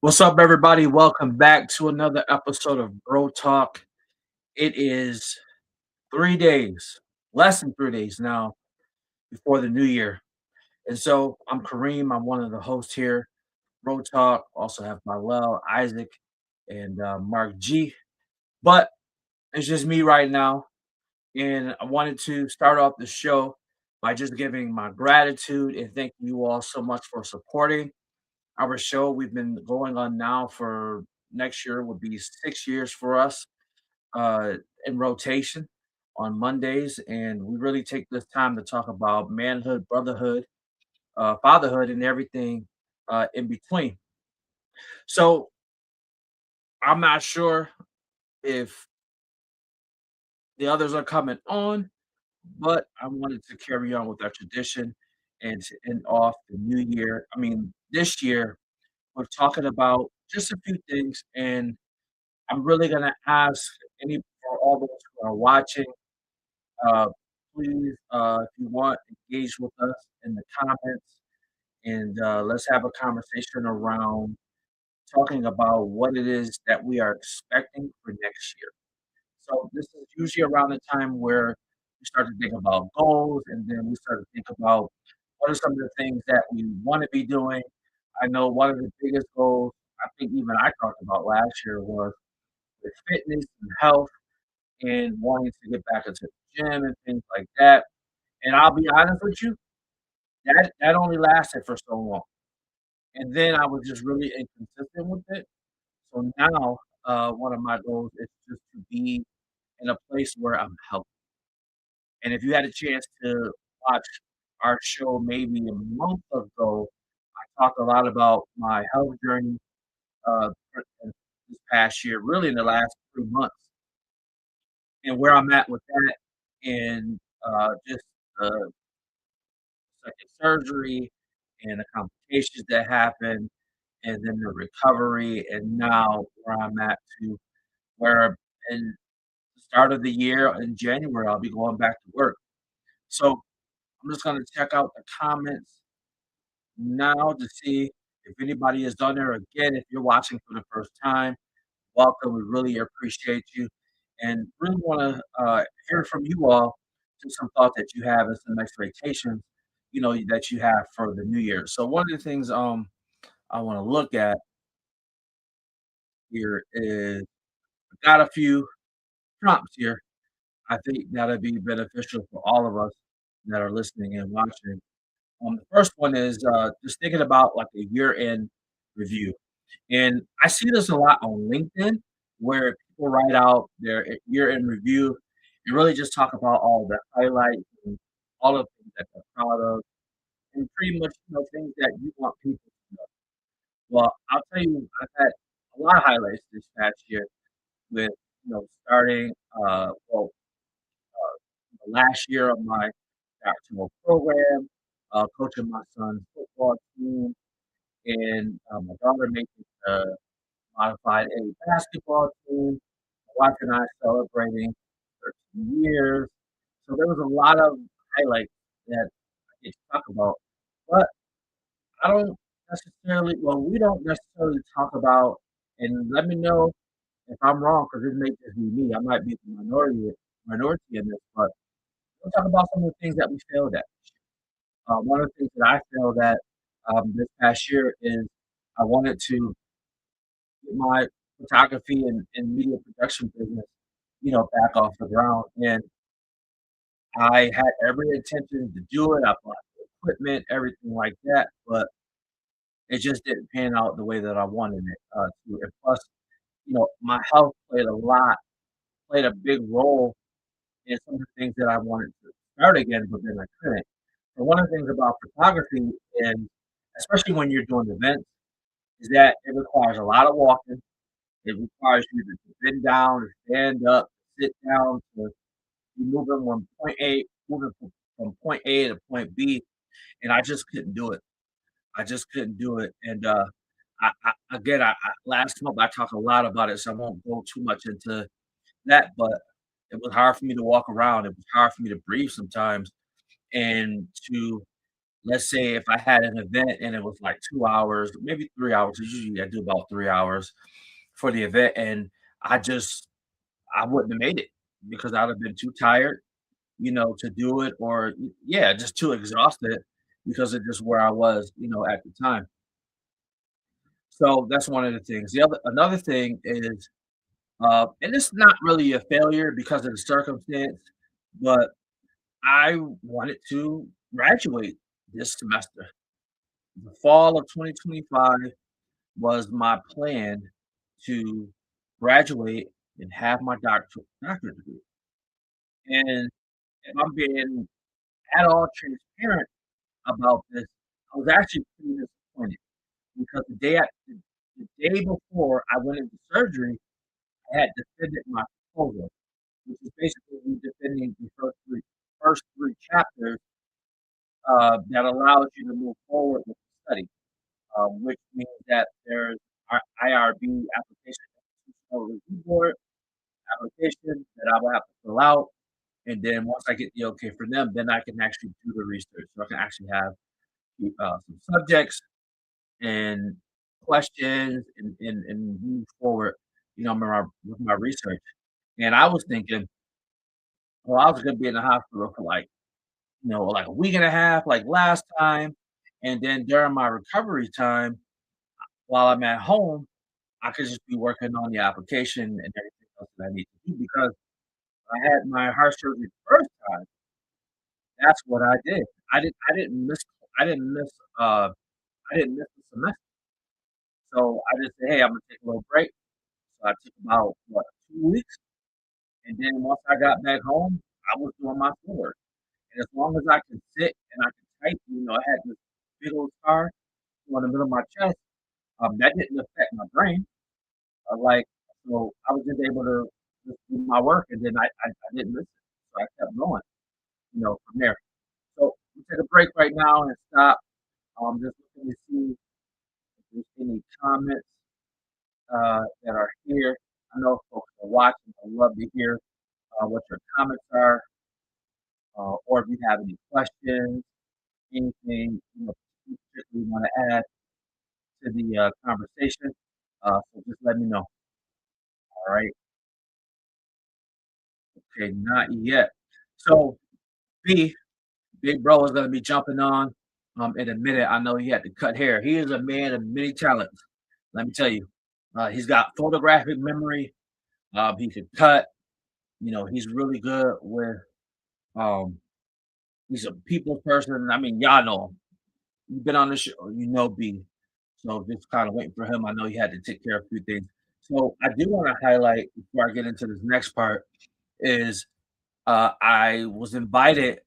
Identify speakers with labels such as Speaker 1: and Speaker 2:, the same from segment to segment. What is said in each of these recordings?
Speaker 1: What's up, everybody? Welcome back to another episode of Bro Talk. It is 3 days, less than 3 days now before the new year. And so I'm Kareem. I'm one of the hosts here, Bro Talk. Also have Malel, Isaac, and Mark G. But it's just me right now. And I wanted to start off the show by just giving my gratitude and thanking you all so much for supporting our show. We've been going on now for next year would be 6 years for us uh, in rotation on Mondays, and we really take this time to talk about manhood, brotherhood, fatherhood, and everything in between. So I'm not sure if the others are coming on, but I wanted to carry on with our tradition and to end off the new year. I mean, this year we're talking about just a few things, and I'm really gonna ask any for all those who are watching, uh, please, if you want, engage with us in the comments, and let's have a conversation around talking about what it is that we are expecting for next year. So this is usually around the time where we start to think about goals, and then we start to think about what are some of the things that we want to be doing. I know one of the biggest goals I think even I talked about last year was with fitness and health and wanting to get back into the gym and things like that. And I'll be honest with you, that only lasted for so long. And then I was just really inconsistent with it. So now, one of my goals is just to be in a place where I'm healthy. And if you had a chance to watch our show maybe a month ago, I talked a lot about my health journey this past year, really in the last 3 months, and where I'm at with that, and just uh, second surgery and the complications that happened, and then the recovery, and now where I'm at to where in the start of the year in January, I'll be going back to work. So I'm just gonna check out the comments now to see if anybody is on there. Again, if you're watching for the first time, welcome. We really appreciate you and really wanna hear from you all to some thoughts that you have and some expectations, that you have for the new year. So one of the things I want to look at here is I've got a few prompts here. I think that'll be beneficial for all of us that are listening and watching. The first one is just thinking about like a year-end review, and I see this a lot on LinkedIn where people write out their year-end review and really just talk about all the highlights and all of the things that they're proud of, and pretty much things that you want people to know. Well, I'll tell you, I've had a lot of highlights this past year with, starting, well, the last year of my doctoral program, coaching my son's football team, and my daughter making the modified A basketball team. My wife and I celebrating 13 years. So there was a lot of highlights that I get to talk about, but I don't we don't necessarily talk about, and let me know if I'm wrong, because this may just be me. I might be the minority in this, but we'll talk about some of the things that we failed at. One of the things that I failed at this past year is I wanted to get my photography and media production business, back off the ground. And I had every intention to do it. I bought the equipment, everything like that, but it just didn't pan out the way that I wanted it to. And plus, my health played a big role in some of the things that I wanted to start again, but then I couldn't. So one of the things about photography, and especially when you're doing events, is that it requires a lot of walking. It requires you to bend down, to stand up, sit down, to be moving from point A to point B, and I just couldn't do it. I just couldn't do it, and, I last month, I talked a lot about it, so I won't go too much into that, but it was hard for me to walk around, it was hard for me to breathe sometimes, and to let's say if I had an event and it was like 2 hours, maybe 3 hours, 'cause usually I do about 3 hours for the event, and I just I wouldn't have made it because I'd have been too tired, to do it or yeah, just too exhausted because of just where I was, at the time. So that's one of the things. Another thing is, and it's not really a failure because of the circumstance, but I wanted to graduate this semester. The fall of 2025 was my plan to graduate and have my doctorate degree. And if I'm being at all transparent about this, I was actually pretty disappointed because the day before I went into surgery, I had defended my proposal, which is basically me defending the first three chapters that allows you to move forward with the study, which means that there's IRB application, institutional review board application that I will have to fill out, and then once I get the okay for them, then I can actually do the research. So I can actually have some subjects and questions and move forward, with my research. And I was thinking, well, I was gonna be in the hospital for like, like a week and a half, like last time. And then during my recovery time, while I'm at home, I could just be working on the application and everything else that I need to do because I had my heart surgery the first time. That's what I did. I didn't miss uh I didn't miss the semester. So I just said, hey, I'm gonna take a little break. So I took about 2 weeks, and then once I got back home, I was doing my schoolwork. And as long as I could sit and I could type, I had this big old scar on the middle of my chest. That didn't affect my brain. Like, so I was just able to just do my work, and then I didn't miss it. So I kept going, from there. So we take a break right now and stop. Just looking to see if there's any comments that are here. I know folks are watching. I'd love to hear what your comments are, or if you have any questions, anything you particularly want to add to the conversation. So just let me know. All right. Okay, not yet. So B, Big Bro is going to be jumping on in a minute. I know he had to cut hair. He is a man of many talents. Let me tell you, he's got photographic memory. He can cut. He's really good with. Um, he's a people person. I mean, y'all know him. You've been on the show, B. So just kind of waiting for him. I know he had to take care of a few things. So I do want to highlight before I get into this next part is I was invited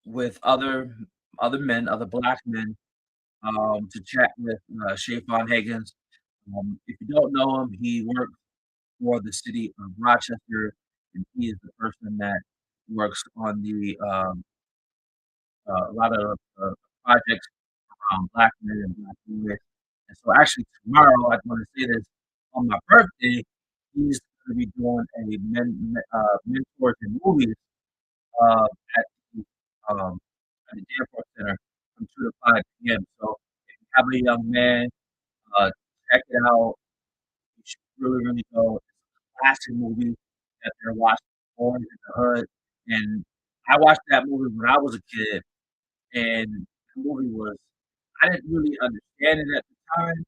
Speaker 1: with other men, other black men, to chat with Shafon Higgins. If you don't know him, he works for the city of Rochester, and he is the person that works on a lot of projects black men and black women. And so actually tomorrow, I want to say this, on my birthday, he's going to be doing a mentors and movies uh, at the um, at the Danforth Center from 2 to 5 p.m. So if you have a young man, uh, check it out. You should really go. It's a classic movie that they're watching, Boys in the Hood. And I watched that movie when I was a kid, and the movie was I didn't really understand it at the time,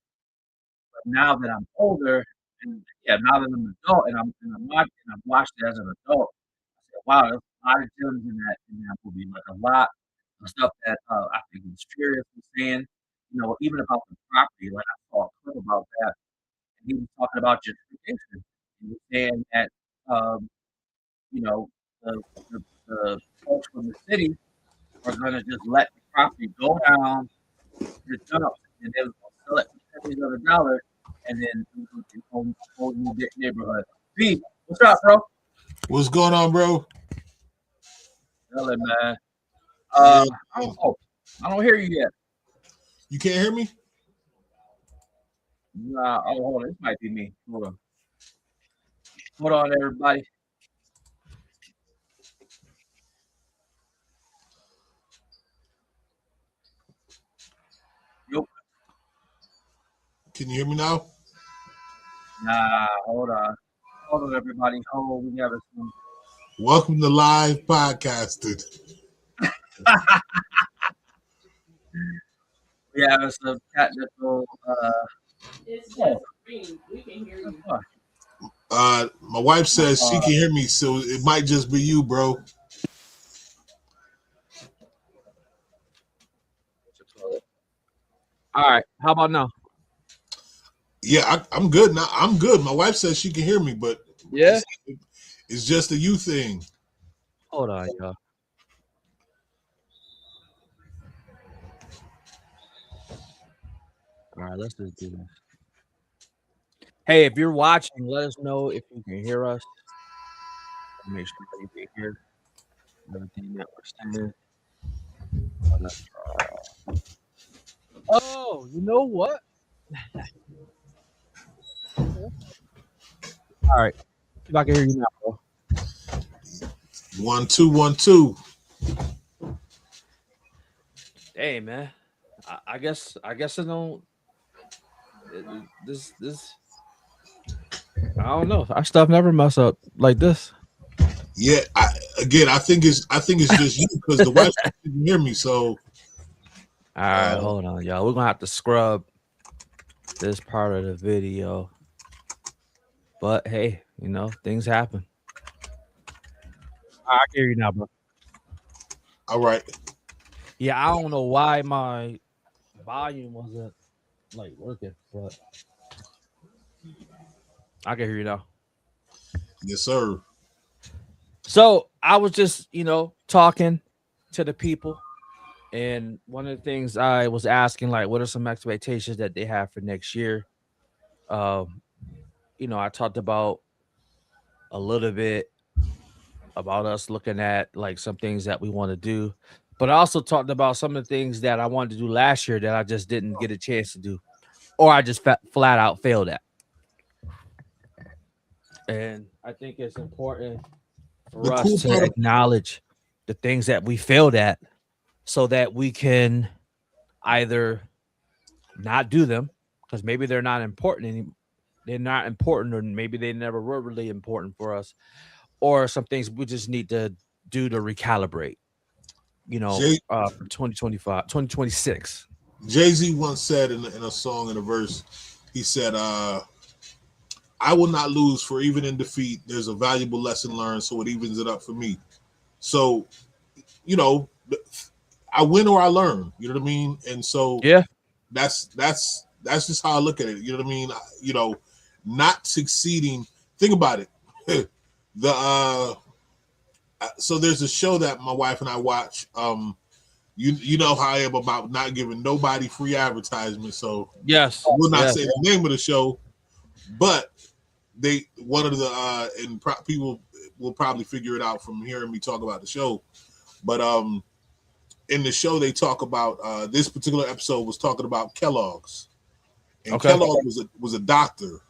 Speaker 1: but now that I'm older, and yeah, now that I'm an adult and I've watched it as an adult, I said, wow, there's a lot of gems in that movie, like a lot of stuff that I think was Furious was saying, even about the property. Like I saw a clip about that, and he was talking about gentrification. He was saying that um, you know the, the folks from the city are gonna just let the property go down the dump, and they was gonna sell it for pennies on the dollar, and then it was gonna be whole new neighborhood. B, what's up, bro?
Speaker 2: What's going on, bro?
Speaker 1: Chilling, man.
Speaker 2: Yeah,
Speaker 1: Oh, I don't hear you yet.
Speaker 2: you can't hear me?
Speaker 1: Nah, oh, hold on. This might be me. Hold on, everybody.
Speaker 2: Can you hear me now?
Speaker 1: Nah, hold on. Hold on, everybody. Hold. We having some.
Speaker 2: Welcome to live podcasting.
Speaker 1: We having some technical.
Speaker 3: It's
Speaker 1: Oh,
Speaker 3: just green. We can hear
Speaker 1: that's
Speaker 3: you.
Speaker 1: fine.
Speaker 2: My wife says she
Speaker 1: Uh,
Speaker 2: can hear me, so it might just be you, bro.
Speaker 1: all right. How about now?
Speaker 2: Yeah, I'm good now. I'm good. My wife says she can hear me, but
Speaker 1: Yeah.
Speaker 2: it's just a you thing.
Speaker 1: Hold on, y'all. All right, let's just do this. Hey, if you're watching, let us know if you can hear us. Make sure that you can hear everything that we're saying. Oh, you know what? All right. If I can hear you now, bro.
Speaker 2: 1 2 1 2.
Speaker 1: Hey, man. I guess I don't. This. I don't know. Our stuff never mess up like this.
Speaker 2: Yeah, I think it's just you because the wife didn't hear me. So
Speaker 1: All right, hold on, y'all. We're gonna have to scrub this part of the video. But hey, things happen. I can hear you now, bro.
Speaker 2: all right.
Speaker 1: Yeah, I don't know why my volume wasn't working, but I can hear you now.
Speaker 2: Yes, sir.
Speaker 1: So I was just, talking to the people, and one of the things I was asking, like, what are some expectations that they have for next year? Um, I talked about a little bit about us looking at like some things that we want to do, but I also talked about some of the things that I wanted to do last year that I just didn't get a chance to do, or I just flat out failed at. And I think it's important
Speaker 2: The
Speaker 1: for us
Speaker 2: cool
Speaker 1: to
Speaker 2: part of
Speaker 1: acknowledge the things that we failed at so that we can either not do them because maybe they're not important they're not important, or maybe they never were really important for us, or some things we just need to do to recalibrate,
Speaker 2: Jay
Speaker 1: for 2025, 2026.
Speaker 2: Jay-Z once said in a song in a verse, he said, I will not lose, for even in defeat, there's a valuable lesson learned, so it evens it up for me. So, you know, I win or I learn, you know what I mean? And so
Speaker 1: Yeah.
Speaker 2: that's just how I look at it. You know what I mean? Not succeeding. Think about it. the So there's a show that my wife and I watch. You know how I am about not giving nobody free advertisement. So
Speaker 1: Yes.
Speaker 2: I will not
Speaker 1: Yes.
Speaker 2: say the name of the show, but one of the people will probably figure it out from hearing me talk about the show. But in the show they talk about this particular episode was talking about Kellogg's, and
Speaker 1: Okay.
Speaker 2: Kellogg was a doctor.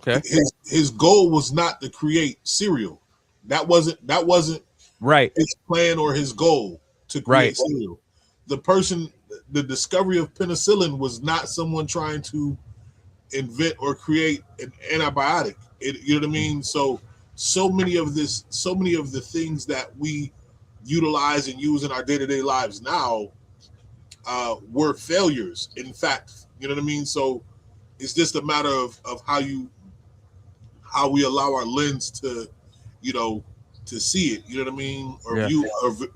Speaker 1: Okay.
Speaker 2: His goal was not to create cereal. That wasn't
Speaker 1: Right.
Speaker 2: his plan or his goal to create cereal. The discovery of penicillin was not someone trying to invent or create an antibiotic. You know what I mean? So many of the things that we utilize and use in our day-to-day lives now were failures. In fact, you know what I mean? So it's just a matter of how we allow our lens to, you know, to see it. You know what I mean? Or
Speaker 1: Yeah.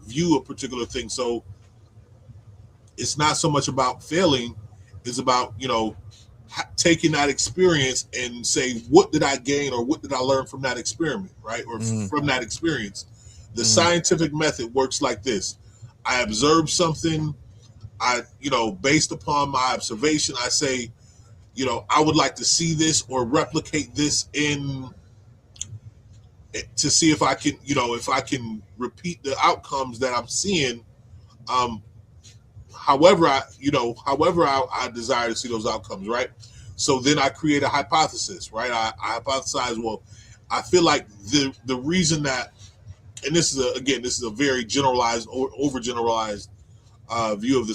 Speaker 2: view a particular thing. So it's not so much about failing; it's about taking that experience and say, what did I gain or what did I learn from that experiment, right? Or from that experience. The scientific method works like this: I observe something. Based upon my observation, I say, I would like to see this or replicate this to see if I can, if I can repeat the outcomes that I'm seeing. Um, however I desire to see those outcomes, right? So then I create a hypothesis, right? I hypothesize, well, I feel like the reason that, and this is a very generalized or overgeneralized view of the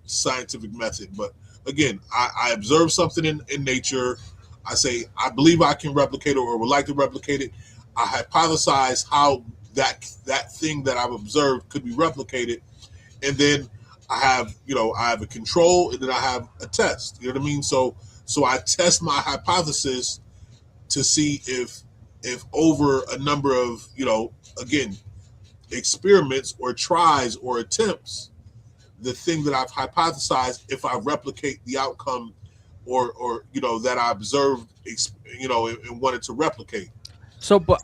Speaker 2: scientific method, but again, I observe something in nature. I say I believe I can replicate it or would like to replicate it. I hypothesize how that thing that I've observed could be replicated, and then I have a control, and then I have a test. You know what I mean? So I test my hypothesis to see if over a number of again experiments or tries or attempts, the thing that I've hypothesized, if I replicate the outcome or that I observed, and wanted to replicate.
Speaker 4: So, but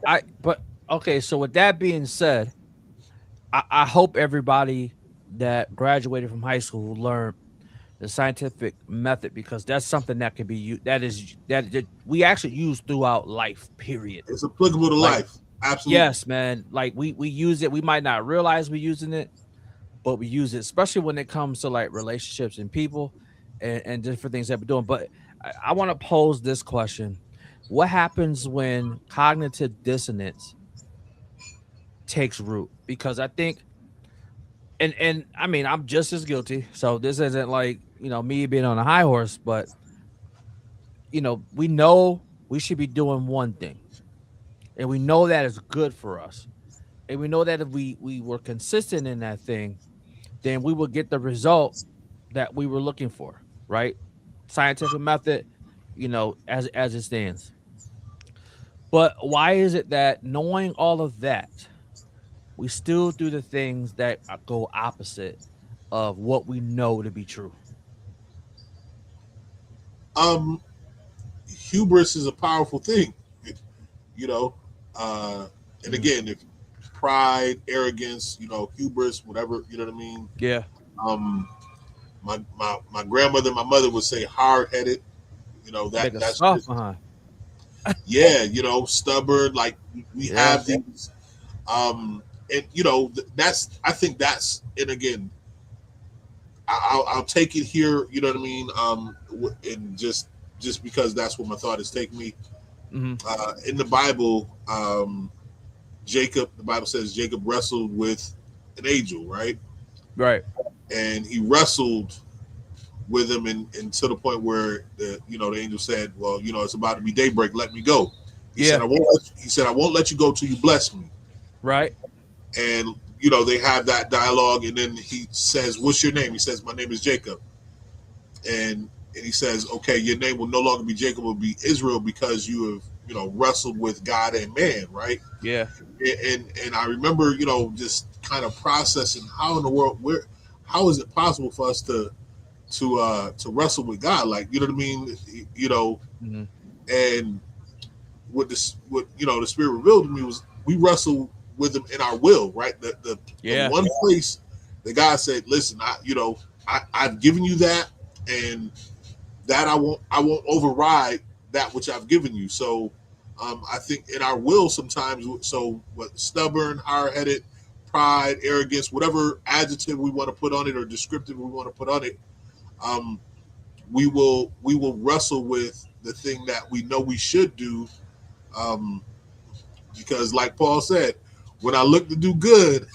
Speaker 4: okay. So, with that being said, I hope everybody that graduated from high school learned the scientific method, because that's something that can be used. That we actually use throughout life. Period.
Speaker 2: It's applicable to
Speaker 4: Like,
Speaker 2: life. Absolutely.
Speaker 4: yes, man. Like we use it. We might not realize we're using it, but we use it, especially when it comes to like relationships and people and different things that we're doing. But I want to pose this question: what happens when cognitive dissonance takes root? Because I think, and I mean, I'm just as guilty. So this isn't like me being on a high horse, but we know we should be doing one thing, and we know that is good for us, and we know that if we were consistent in that thing, then we will get the result that we were looking for, right? Scientific method, as it stands. But why is it that knowing all of that, we still do the things that go opposite of what we know to be true?
Speaker 2: Um, Hubris is a powerful thing, you know. Uh, and
Speaker 4: Mhm.
Speaker 2: again, if pride, arrogance, hubris, whatever, you know what I mean.
Speaker 4: Yeah,
Speaker 2: Um, my grandmother, my mother would say hard headed.
Speaker 4: make a
Speaker 2: That's
Speaker 4: soft
Speaker 2: just,
Speaker 4: behind.
Speaker 2: yeah, stubborn. Like we
Speaker 4: Yeah,
Speaker 2: have these, and that's I think that's, and again, I'll take it here. You know what I mean? And just because that's what my thought is taking me.
Speaker 4: hmm
Speaker 2: In the Bible, the Bible says Jacob wrestled with an angel, right?
Speaker 4: right.
Speaker 2: And he wrestled with him, and to the point where the angel said, "Well, it's about to be daybreak. Let me go." He said,
Speaker 4: Yeah,
Speaker 2: "I won't." He said, "I won't let you go till you bless me."
Speaker 4: right.
Speaker 2: And they have that dialogue, and then he says, "What's your name?" He says, "My name is Jacob." And he says, "Okay, your name will no longer be Jacob; it will be Israel, because you have wrestled with God and man, right?"
Speaker 4: Yeah,
Speaker 2: And I remember just kind of processing how in the world how is it possible for us to wrestle with God, like you know what I mean,
Speaker 4: hmm
Speaker 2: and what the Spirit revealed to me was we wrestle with Him in our will, right? The
Speaker 4: yeah,
Speaker 2: one place that God said, "Listen, I've given you that, and that I won't override that which I've given you." So I think in our will sometimes, so what, stubborn, hard headed, pride, arrogance, whatever adjective we want to put on it or descriptive we want to put on it, um, we will wrestle with the thing that we know we should do, um, because like Paul said, when I looked to do good,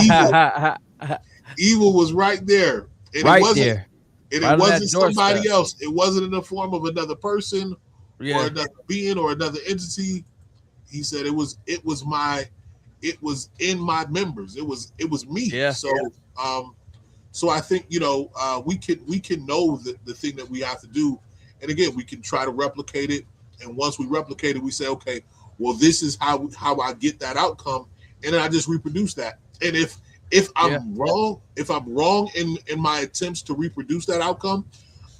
Speaker 2: evil evil was right there, and it
Speaker 4: right
Speaker 2: wasn't
Speaker 4: there,
Speaker 2: and it
Speaker 4: right on
Speaker 2: wasn't
Speaker 4: that
Speaker 2: somebody
Speaker 4: doorstep.
Speaker 2: else. It wasn't in the form of another person or
Speaker 4: Yeah,
Speaker 2: another being or another entity. He said it was in my members. It was me.
Speaker 4: yeah,
Speaker 2: Um, so I think we can know the thing that we have to do, and again we can try to replicate it. And once we replicate it, we say, okay, well, this is how I get that outcome, and then I just reproduce that. And if
Speaker 4: yeah,
Speaker 2: I'm wrong in my attempts to reproduce that outcome,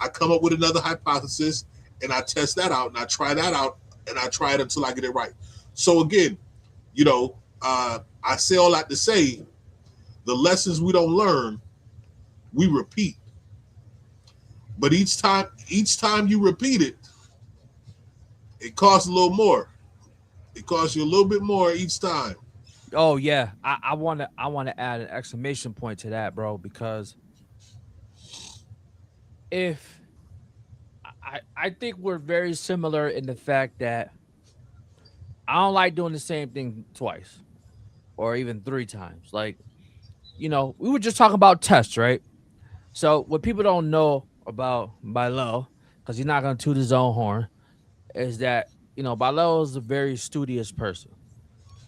Speaker 2: I come up with another hypothesis, and I test that out, and I try that out, and I try it until I get it right. So again, I say all that to say the lessons we don't learn, we repeat. But each time you repeat it, it costs a little more. It costs you a little bit more each time.
Speaker 4: Oh yeah, I want to add an exclamation point to that, bro, because if I think we're very similar in the fact that I don't like doing the same thing twice or even three times. Like, we were just talking about tests, right? So what people don't know, about bRho, because he's not gonna toot his own horn, is that bRho is a very studious person.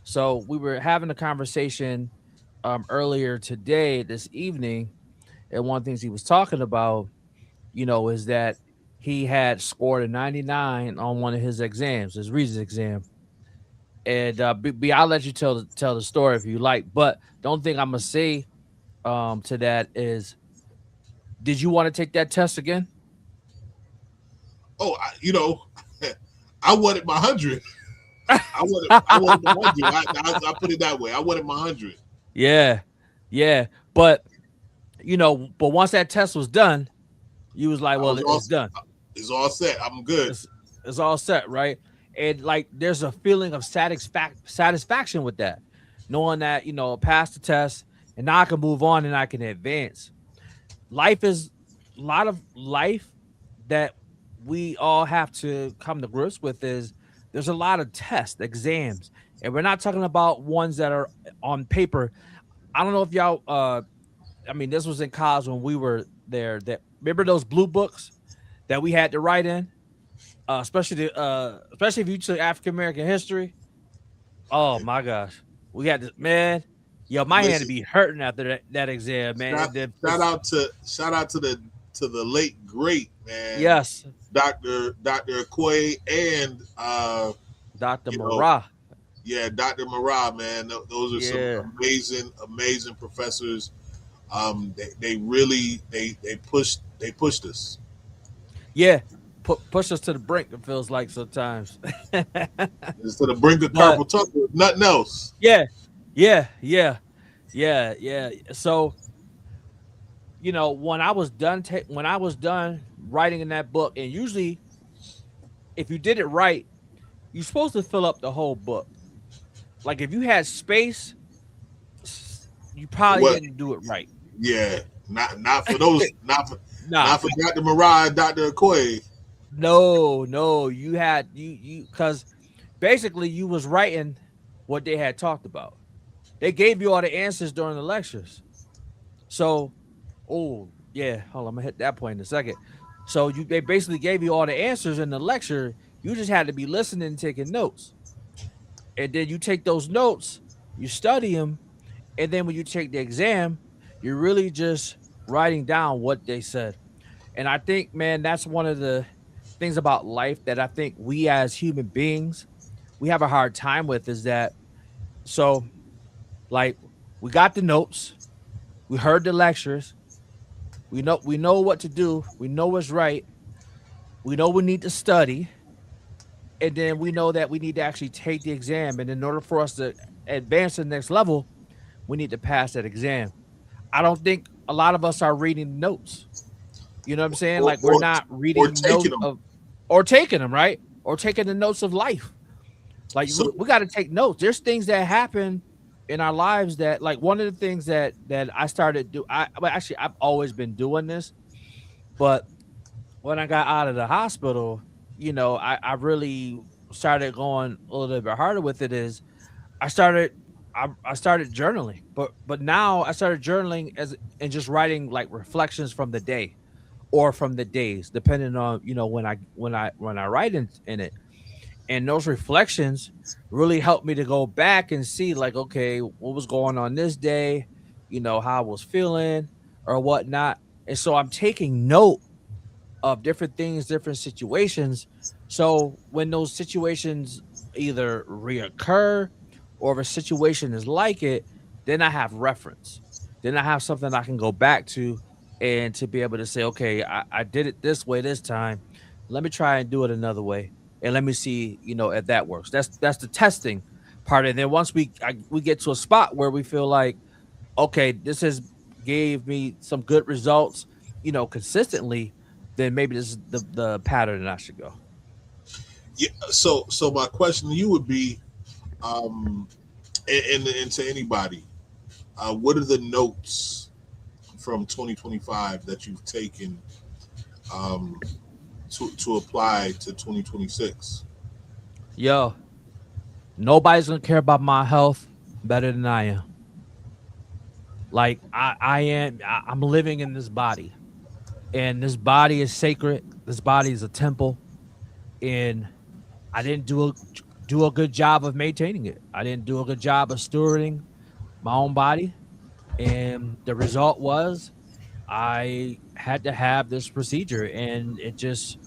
Speaker 4: So we were having a conversation earlier today, this evening, and one of the things he was talking about, is that he had scored a 99 on one of his exams, his Regents exam. And I'll let you tell the story if you like, but the only thing I'm gonna say to that is, did you want to take that test again?
Speaker 2: Oh, I wanted my 100. I wanted my 100. I put it that way. I wanted my 100.
Speaker 4: Yeah, yeah, but but once that test was done, you was like,
Speaker 2: I
Speaker 4: well,
Speaker 2: was all
Speaker 4: it's done.
Speaker 2: It's all set. I'm good.
Speaker 4: It's, it's all set, right? And like, there's a feeling of satisfaction with that, knowing that pass the test, and now I can move on and I can advance. Life is a lot of life that we all have to come to grips with. Is there's a lot of tests, exams, and we're not talking about ones that are on paper. I don't know if y'all I mean, this was in college when we were there. That remember those blue books that we had to write in, especially if you took African American history. Oh my gosh, we had to, man. Yo, my hand to
Speaker 2: Listen,
Speaker 4: be hurting after that exam, man.
Speaker 2: shout,
Speaker 4: And then
Speaker 2: shout out to the late great man,
Speaker 4: yes,
Speaker 2: Dr. Quay and
Speaker 4: Dr.
Speaker 2: you know
Speaker 4: Murrah.
Speaker 2: yeah, Dr. Marah, man. Those are
Speaker 4: Yeah,
Speaker 2: some amazing professors. They really they pushed us.
Speaker 4: yeah. Push us to the brink. It feels like sometimes.
Speaker 2: It's to the brink of
Speaker 4: But
Speaker 2: carpal tunnel, if nothing else.
Speaker 4: yeah, yeah, yeah, yeah. So when I was done, when I was done writing in that book, and usually if you did it right, you're supposed to fill up the whole book. Like if you had space, you probably
Speaker 2: What?
Speaker 4: didn't do it right.
Speaker 2: Yeah, not for those,
Speaker 4: Nah,
Speaker 2: not for Dr. Marah and Dr. Quay.
Speaker 4: no, you had you because basically you was writing what they had talked about. They gave you all the answers during the lectures. So, oh yeah, hold on, I'm gonna hit that point in a second. So they basically gave you all the answers in the lecture. You just had to be listening and taking notes, and then you take those notes, you study them, and then when you take the exam, you're really just writing down what they said. And I think, man, that's one of the things about life that I think we as human beings we have a hard time with, is that, so like, we got the notes, we heard the lectures, we know what to do, we know what's right, we know we need to study, and then we know that we need to actually take the exam. And in order for us to advance to the next level, we need to pass that exam. I don't think a lot of us are reading notes. You know what I'm saying?
Speaker 2: or
Speaker 4: Like, we're
Speaker 2: or,
Speaker 4: not
Speaker 2: or
Speaker 4: reading
Speaker 2: taking
Speaker 4: notes
Speaker 2: them.
Speaker 4: of, or taking them, right? Or taking the notes of life. Like,
Speaker 2: So
Speaker 4: we got to take notes. There's things that happen in our lives that, like, one of the things that I started do. Well, actually, I've always been doing this, but when I got out of the hospital, I really started going a little bit harder with it. Is I started I started journaling, but now I started journaling as and just writing like reflections from the day or from the days, depending on when I write in it. And those reflections really helped me to go back and see, like, okay, what was going on this day, how I was feeling or whatnot. And so I'm taking note of different things, different situations. So when those situations either reoccur or if a situation is like it, then I have reference. Then I have something I can go back to and to be able to say, okay, I did it this way this time. Let me try and do it another way. And let me see, if that works. That's the testing part. And then once we get to a spot where we feel like, okay, this has gave me some good results, consistently, then maybe this is the pattern that I should go.
Speaker 2: yeah, so my question to you would be, um, and to anybody, what are the notes from 2025 that you've taken um, to apply to 2026?
Speaker 4: Yo, nobody's gonna care about my health better than I am. Like I'm living in this body. and this body is sacred. This body is a temple, and I didn't do a good job of maintaining it. I didn't do a good job of stewarding my own body, and the result was I had to have this procedure, and it just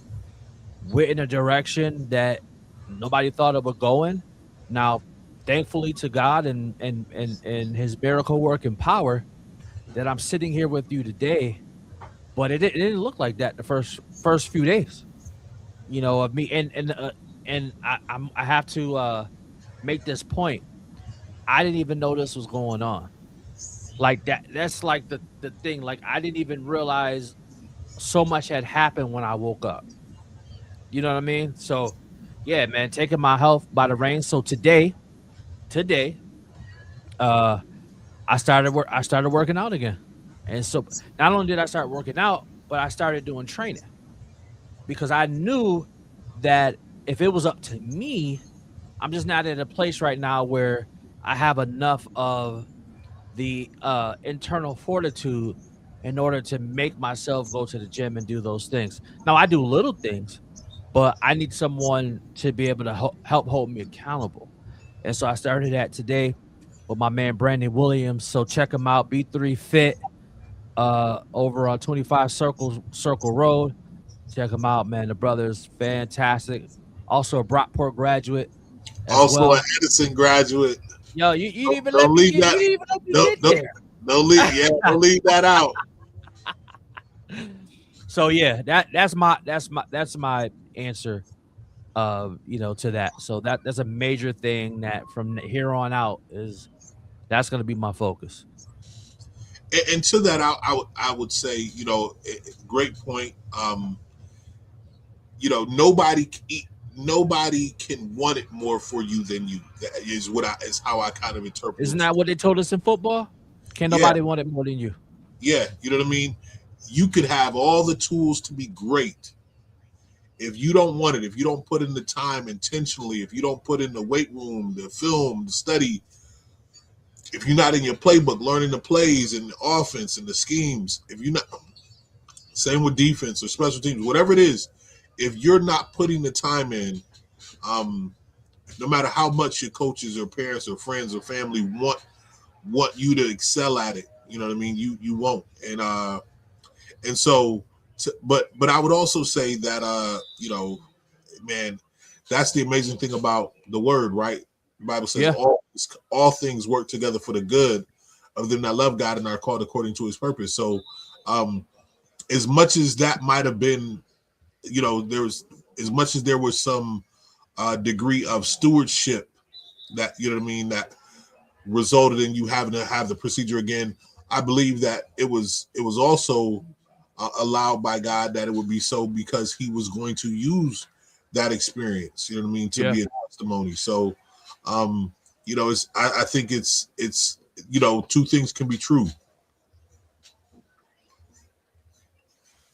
Speaker 4: went in a direction that nobody thought it would go in. Now, thankfully to God and His miracle working power, that I'm sitting here with you today. But it didn't look like that the first few days, of me. And I have to make this point. I didn't even know this was going on. Like that. That's like the thing. Like I didn't even realize so much had happened when I woke up. You know what I mean? So, yeah, man, taking my health by the reins. So today, uh, I started working out again, and so not only did I start working out, but I started doing training because I knew that if it was up to me, I'm just not at a place right now where I have enough of the internal fortitude in order to make myself go to the gym and do those things. Now I do little things, but I need someone to be able to help hold me accountable. And so I started that today with my man Brandon Williams. So check him out, B3 Fit, over on 25 Circle Road. Check him out, man. The brother's fantastic. Also a Brockport graduate as
Speaker 2: Also an
Speaker 4: well.
Speaker 2: Edison graduate.
Speaker 4: Yo, you didn't even let
Speaker 2: Don't
Speaker 4: me
Speaker 2: leave
Speaker 4: get. You
Speaker 2: that.
Speaker 4: didn't even let me
Speaker 2: Don't,
Speaker 4: get
Speaker 2: don't,
Speaker 4: there.
Speaker 2: don't leave. Yeah, don't leave that out.
Speaker 4: So yeah, that's my answer. To that. So that's a major thing that from here on out is that's going to be my focus.
Speaker 2: And to that, I would say, great point. Nobody can want it more for you than you. That is how I kind of interpret
Speaker 4: Isn't
Speaker 2: what you.
Speaker 4: that what they told us in football? Can't
Speaker 2: Yeah,
Speaker 4: nobody want it more than you.
Speaker 2: yeah. You know what I mean? You could have all the tools to be great. If you don't want it, if you don't put in the time intentionally, if you don't put in the weight room, the film, the study, if you're not in your playbook, learning the plays and the offense and the schemes, if you're not, same with defense or special teams, whatever it is, if you're not putting the time in, um, no matter how much your coaches or parents or friends or family want you to excel at it, you know what I mean. You won't, and so, but I would also say that man, that's the amazing thing about the word, right? The Bible says
Speaker 4: Yeah,
Speaker 2: all things work together for the good of them that love God and are called according to His purpose. So, um, as much as that might have been, there's as much as there was some degree of stewardship that that resulted in you having to have the procedure again. I believe that it was also allowed by God that it would be so because He was going to use that experience, to
Speaker 4: yeah.
Speaker 2: be a testimony. So, um, I think it's two things can be true.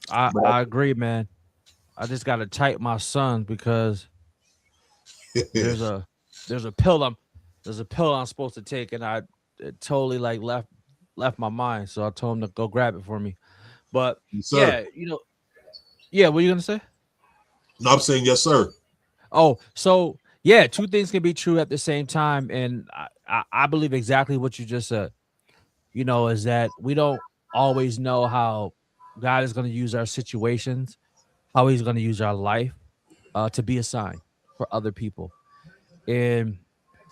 Speaker 4: I agree, man. I just got to type my son because there's a there's a pill I'm there's a pill I'm supposed to take, and I it totally like left my mind. So I told him to go grab it for me. But
Speaker 2: Yes, sir.
Speaker 4: yeah, yeah. What are you gonna say?
Speaker 2: No, I'm saying yes, sir.
Speaker 4: Oh, so yeah, two things can be true at the same time, and I believe exactly what you just said. Is that we don't always know how God is going to use our situations, how He's going to use our life to be a sign for other people. And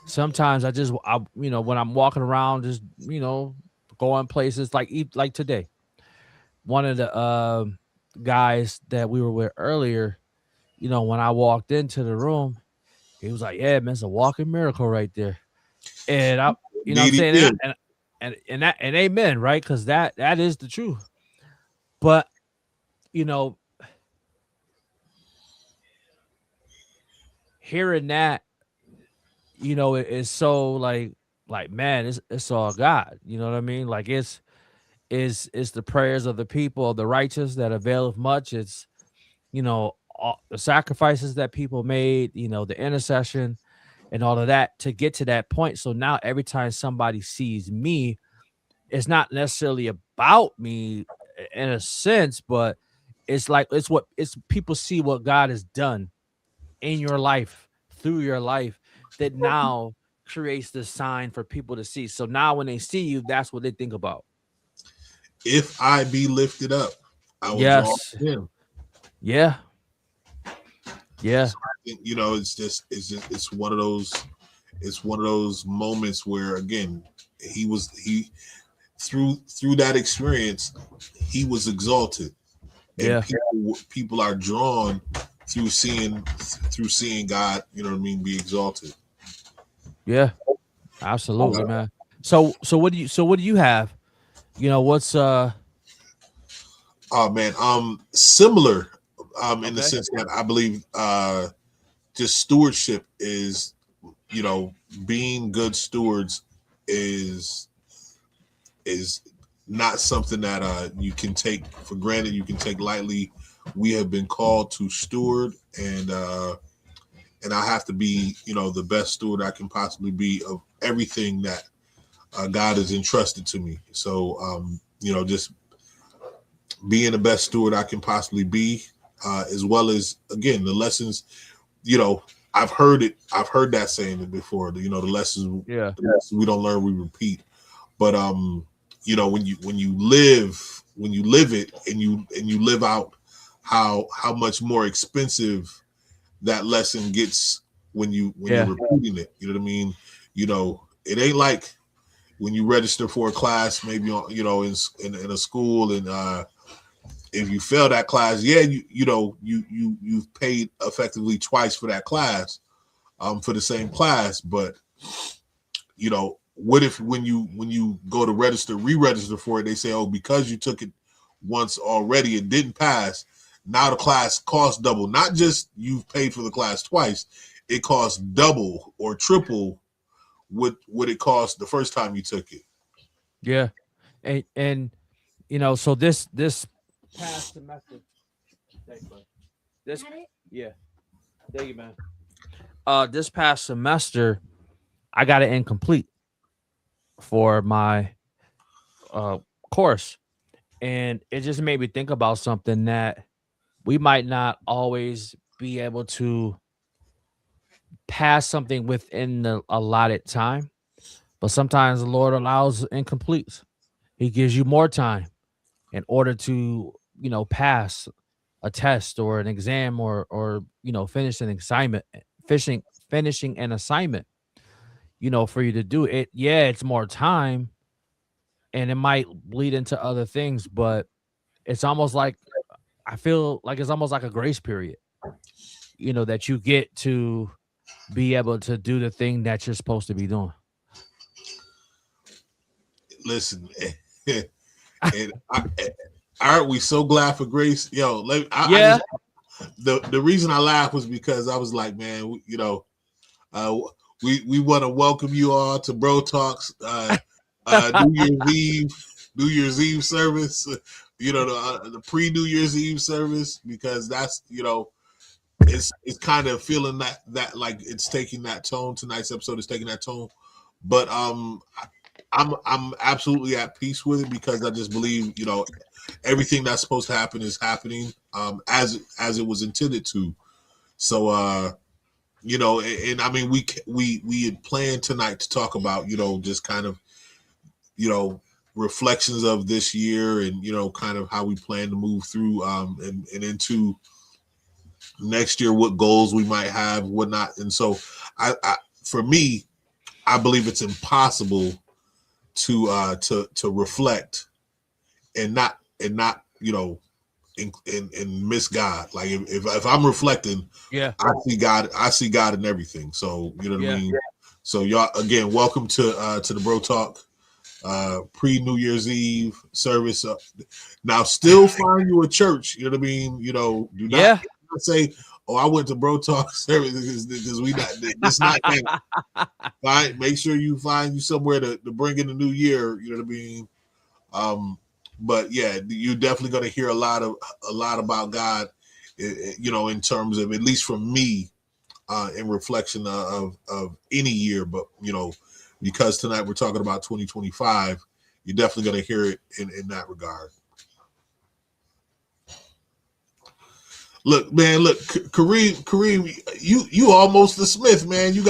Speaker 4: sometimes when I'm walking around, just going places like today, one of the guys that we were with earlier, when I walked into the room, he was like, "Yeah, man, it's a walking miracle right there." And what I'm
Speaker 2: Indeed,
Speaker 4: saying,
Speaker 2: he is.
Speaker 4: and amen, right? Because that is the truth. But you know, hearing that, it is so like man, it's all God. You know what I mean? Like it's the prayers of the people of the righteous that availeth much. It's all the sacrifices that people made, the intercession and all of that to get to that point. So now every time somebody sees me, it's not necessarily about me in a sense, but it's like it's people see what God has done in your life, through your life, that now creates the sign for people to see. So now when they see you, that's what they think about.
Speaker 2: If I be lifted up, I will draw
Speaker 4: Yes.
Speaker 2: him.
Speaker 4: Yeah. Yeah.
Speaker 2: So I think, it's one of those, moments where, again, he through that experience, he was exalted, and
Speaker 4: Yeah.
Speaker 2: people are drawn through seeing God, be exalted.
Speaker 4: Yeah. Absolutely, man. So what do you have? What's
Speaker 2: Oh man, similar, in the
Speaker 4: okay.
Speaker 2: sense that I believe, just stewardship is, being good stewards is is not something that you can take for granted. You can take lightly. We have been called to steward, and I have to be, the best steward I can possibly be of everything that God has entrusted to me. So, just being the best steward I can possibly be, as well as, again, the lessons. You know, I've heard it. I've heard that saying before. The lessons,
Speaker 4: Yeah.
Speaker 2: we don't learn, we repeat. But when you live it, and you live out how much more expensive that lesson gets when you're
Speaker 4: Yeah.
Speaker 2: repeating it. You know what I mean? It ain't like when you register for a class, maybe on, in a school, and if you fail that class, yeah, you've paid effectively twice for that class, for the same class. But what if when you go to re-register for it, they say, oh, because you took it once already, it didn't pass. Now the class costs double. Not just you've paid for the class twice, it costs double or triple what it cost the first time you took it.
Speaker 4: Yeah. And so this past semester, thanks, bud. This yeah, thank you, man. This past semester, I got it incomplete for my uh course. And it just made me think about something that we might not always be able to pass something within the allotted time, but sometimes the Lord allows incompletes. He gives you more time in order to, pass a test or an exam or finish an assignment, finishing an assignment, for you to do it. Yeah, it's more time and it might bleed into other things, but it's almost like I feel like it's almost like a grace period, that you get to be able to do the thing that you're supposed to be doing.
Speaker 2: Listen, and aren't we so glad for grace? Yo, I
Speaker 4: Yeah.
Speaker 2: just, the reason I laughed was because I was like, man, uh, we want to welcome you all to Bro Talks, New Year's Eve service. The pre New Year's Eve service, because that's, it's kind of feeling that like it's taking that tone. Tonight's episode is taking that tone, but I'm absolutely at peace with it, because I just believe, everything that's supposed to happen is happening, as it was intended to. So and I mean, we had planned tonight to talk about, just kind of, you know reflections of this year, and kind of how we plan to move through, and into next year, what goals we might have, whatnot. And so I for me, I believe it's impossible to reflect and not and miss God. Like, if I'm reflecting,
Speaker 4: Yeah.
Speaker 2: I see God in everything. So you know what I
Speaker 4: Yeah.
Speaker 2: mean. So y'all, again, welcome to the Bro Talk pre New Year's Eve service. Now, still find you a church. You know what I mean. Do not
Speaker 4: Yeah.
Speaker 2: say, "Oh, I went to Bro Talk service," because we not. This not that. Right? Make sure you find you somewhere to bring in the new year. You know what I mean. But yeah, you're definitely going to hear a lot about God, in terms of, at least from me, in reflection of any year. But because tonight we're talking about 2025, you're definitely going to hear it in that regard. Look, man, look, Kareem, you almost the Smith, man. You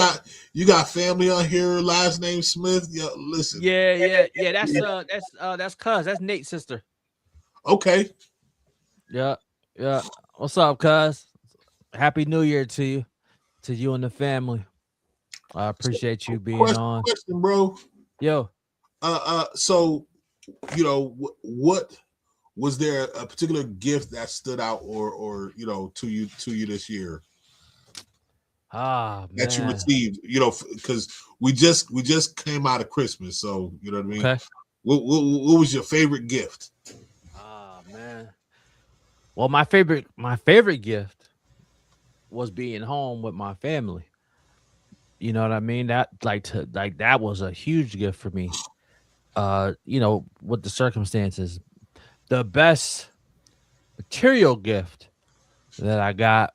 Speaker 2: got family on here, last name Smith. Yo, listen,
Speaker 4: Yeah. That's cuz. That's Nate's sister.
Speaker 2: okay.
Speaker 4: Yeah, yeah. What's up, cuz? Happy New Year to you and the family. I
Speaker 2: So,
Speaker 4: appreciate you being
Speaker 2: question,
Speaker 4: on.
Speaker 2: question, bro.
Speaker 4: Yo,
Speaker 2: So what was there a particular gift that stood out, or to you this year that you
Speaker 4: man.
Speaker 2: received? Because we just came out of Christmas, so you know what I mean.
Speaker 4: Okay.
Speaker 2: What was your favorite gift?
Speaker 4: Man. Well, my favorite gift was being home with my family. You know what I mean? That was a huge gift for me. With the circumstances. The best material gift that I got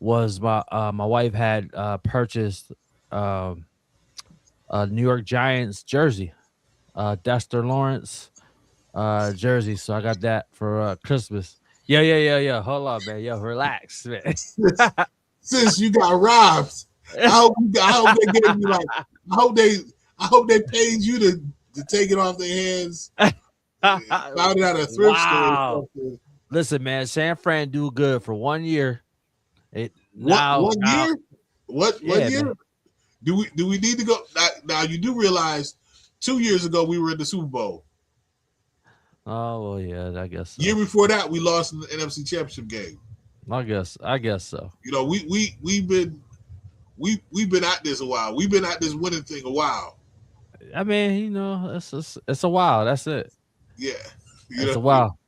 Speaker 4: was my wife had purchased um a New York Giants jersey, Dexter Lawrence jersey. So I got that for Christmas. Yeah. Hold on, man. Yo, relax, man.
Speaker 2: Since you got robbed, I hope they gave you like I hope they I hope they paid you to take it off their hands. Found it at a thrift store or
Speaker 4: Wow.
Speaker 2: something.
Speaker 4: Listen, man, San Fran do good for 1 year. It
Speaker 2: What
Speaker 4: now,
Speaker 2: one
Speaker 4: now,
Speaker 2: year? What one
Speaker 4: yeah,
Speaker 2: year?
Speaker 4: man.
Speaker 2: Do we need to go now? You do realize 2 years ago we were in the Super Bowl.
Speaker 4: Oh well, yeah, I guess
Speaker 2: Year
Speaker 4: so.
Speaker 2: before that we lost in the NFC Championship game.
Speaker 4: I guess so.
Speaker 2: We've been at this a while. We've been at this winning thing a while.
Speaker 4: I mean, it's a while. That's it.
Speaker 2: Yeah, you know
Speaker 4: It's
Speaker 2: what
Speaker 4: a
Speaker 2: I mean.
Speaker 4: while.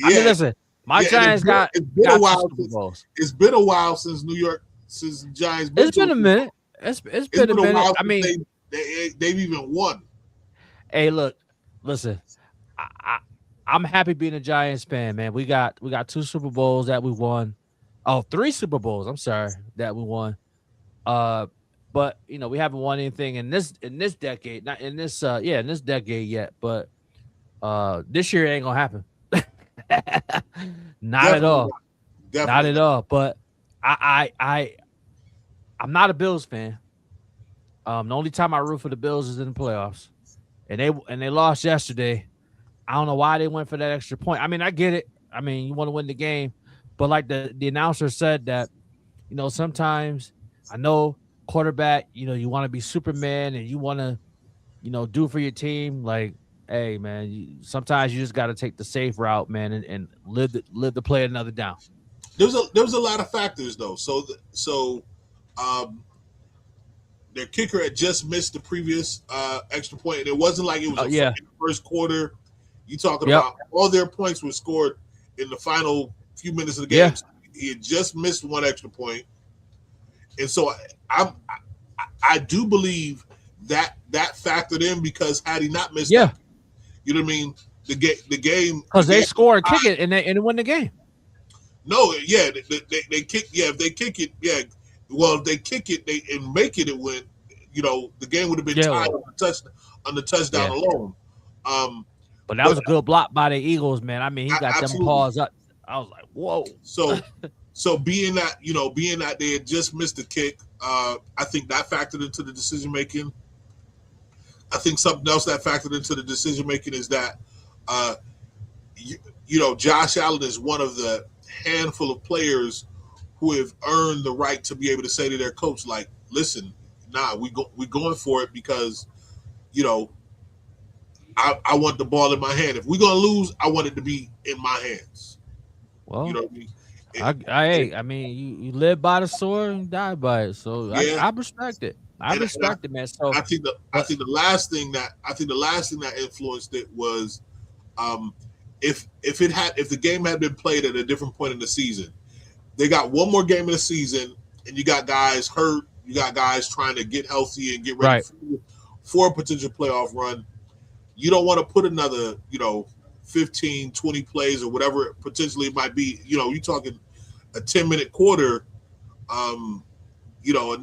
Speaker 4: I mean,
Speaker 2: Yeah,
Speaker 4: listen, my
Speaker 2: yeah, and
Speaker 4: Giants got
Speaker 2: it's been a
Speaker 4: got two
Speaker 2: while
Speaker 4: Super
Speaker 2: since
Speaker 4: Bowls.
Speaker 2: New York, since the Giants been
Speaker 4: It's
Speaker 2: to a
Speaker 4: been a
Speaker 2: Super Bowl.
Speaker 4: minute. It's
Speaker 2: It's
Speaker 4: been a
Speaker 2: been a
Speaker 4: minute.
Speaker 2: while
Speaker 4: I
Speaker 2: since
Speaker 4: mean,
Speaker 2: they've even won.
Speaker 4: hey, look, listen. I, I I'm happy being a Giants fan, man. We got two Super Bowls that we won. Oh, three Super Bowls. I'm sorry that we won. Uh, but we haven't won anything in this decade. Not in this in this decade yet. But this year ain't gonna happen. Not at
Speaker 2: Definitely
Speaker 4: all.
Speaker 2: not.
Speaker 4: Not
Speaker 2: Definitely
Speaker 4: at
Speaker 2: not.
Speaker 4: all. But I'm not a Bills fan. The only time I root for the Bills is in the playoffs, and they lost yesterday. I don't know why they went for that extra point. I mean, I get it. I mean, you want to win the game, but like the announcer said that sometimes I know quarterback. You want to be Superman and you want to do for your team. Like, hey man, sometimes you just got to take the safe route, man, and live the play another down.
Speaker 2: There was a lot of factors though. Um, their kicker had just missed the previous extra point, and it wasn't like it was
Speaker 4: Oh yeah,
Speaker 2: in the first quarter. You talking
Speaker 4: yep,
Speaker 2: about all their points were scored in the final few minutes of the game.
Speaker 4: yeah,
Speaker 2: So he had just missed one extra point, and so I do believe that factored in because had he not missed
Speaker 4: yeah.
Speaker 2: that, you know what I mean. The
Speaker 4: Because they
Speaker 2: game.
Speaker 4: score and kick it and they win the game.
Speaker 2: No, yeah, they kick. Yeah, if they kick it, yeah. Well, if they kick it, they and make it, it went. The game would have been
Speaker 4: Yeah,
Speaker 2: tied
Speaker 4: well,
Speaker 2: on the touchdown
Speaker 4: yeah.
Speaker 2: alone. Um,
Speaker 4: But that
Speaker 2: but
Speaker 4: was a good block by the Eagles, man. I mean, he got them
Speaker 2: absolutely.
Speaker 4: paws up. I was like, whoa.
Speaker 2: So being that they had just missed the kick, I think that factored into the decision making. I think something else that factored into the decision making is that, uh, Josh Allen is one of the handful of players who have earned the right to be able to say to their coach, like, listen, nah, we going for it because, you know, I want the ball in my hand. If we're gonna lose, I want it to be in my hands. You
Speaker 4: Well,
Speaker 2: know what I mean?
Speaker 4: I mean, you live by the sword and die by it. So
Speaker 2: Yeah,
Speaker 4: I respect it. I
Speaker 2: and
Speaker 4: respect it, man. So,
Speaker 2: I think
Speaker 4: but
Speaker 2: the last thing that influenced it was, um, if the game had been played at a different point in the season, they got one more game in the season, and you got guys hurt, you got guys trying to get healthy and get ready
Speaker 4: right,
Speaker 2: for a potential playoff run. You don't want to put another 15, 20 plays or whatever it potentially might be. You're talking a 10-minute quarter. Um, you know,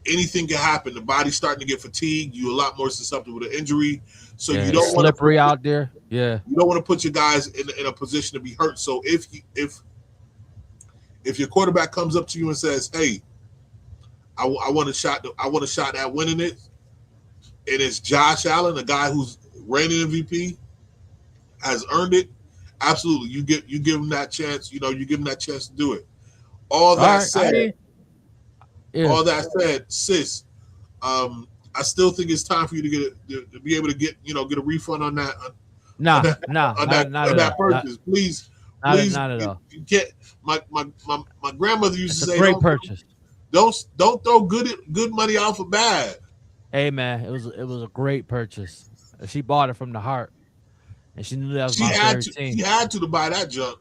Speaker 2: anything can happen. The body's starting to get fatigued. You're a lot more susceptible to injury. So
Speaker 4: Yeah,
Speaker 2: you
Speaker 4: it's
Speaker 2: don't want to
Speaker 4: slippery out there. Yeah.
Speaker 2: put your guys in a position to be hurt. So if your quarterback comes up to you and says, "Hey, I want a shot. I want a shot at winning it," and it's Josh Allen, a guy who's reigning MVP, has earned it. Absolutely, you give him that chance. You know, you give him that chance to do it. All
Speaker 4: All
Speaker 2: that
Speaker 4: right. I
Speaker 2: said,
Speaker 4: mean, yeah.
Speaker 2: sis, I still think it's time for you to to be able to get a refund on that on
Speaker 4: Nah,
Speaker 2: that
Speaker 4: nah, not
Speaker 2: on
Speaker 4: at
Speaker 2: that
Speaker 4: all. Not
Speaker 2: purchase. Please,
Speaker 4: not at all.
Speaker 2: you can't. My grandmother used
Speaker 4: It's
Speaker 2: to
Speaker 4: a
Speaker 2: say,
Speaker 4: great purchase.
Speaker 2: don't throw good money out for bad.
Speaker 4: Hey man, it was a great purchase. She bought it from the heart, and she knew that was my favorite
Speaker 2: She
Speaker 4: team.
Speaker 2: had to buy that junk.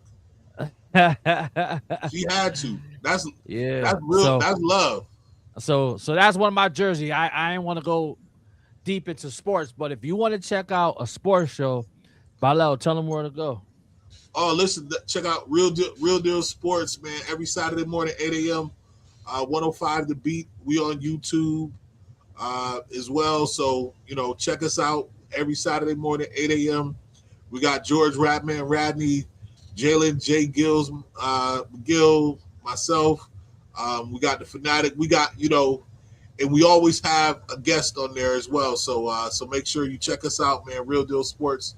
Speaker 2: She had to.
Speaker 4: Yeah.
Speaker 2: That's real. That's love.
Speaker 4: So that's one of my jersey. I ain't want to go deep into sports, but if you want to check out a sports show, Balel, tell them where to go.
Speaker 2: Oh, listen, check out Real Deal Sports, man. Every Saturday morning, 8 a.m. 105 The Beat. We on YouTube as well. So, check us out every Saturday morning, 8 a.m. We got George Ratman, Radney, Jalen, J. Gills, Gil, myself. We got the Fanatic. We got, and we always have a guest on there as well. So make sure you check us out, man. Real Deal Sports.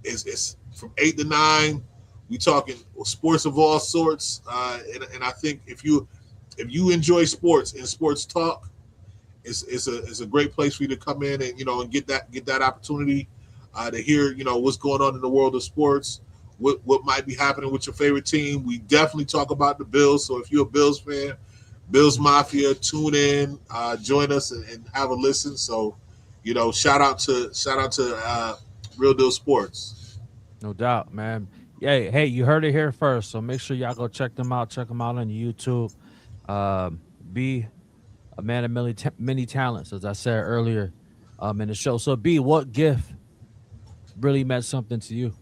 Speaker 2: It's from 8 to 9. We talking sports of all sorts, and I think if you enjoy sports and sports talk, it's a great place for you to come in and get that opportunity to hear what's going on in the world of sports, what might be happening with your favorite team. We definitely talk about the Bills. So if you're a Bills fan, Bills Mafia, tune in, join us and have a listen. So shout out to Real Deal Sports.
Speaker 4: No doubt, man. Hey, you heard it here first. So make sure y'all go check them out. Check them out on YouTube. Be a man of many talents, as I said earlier, in the show. So, B, what gift really meant something to you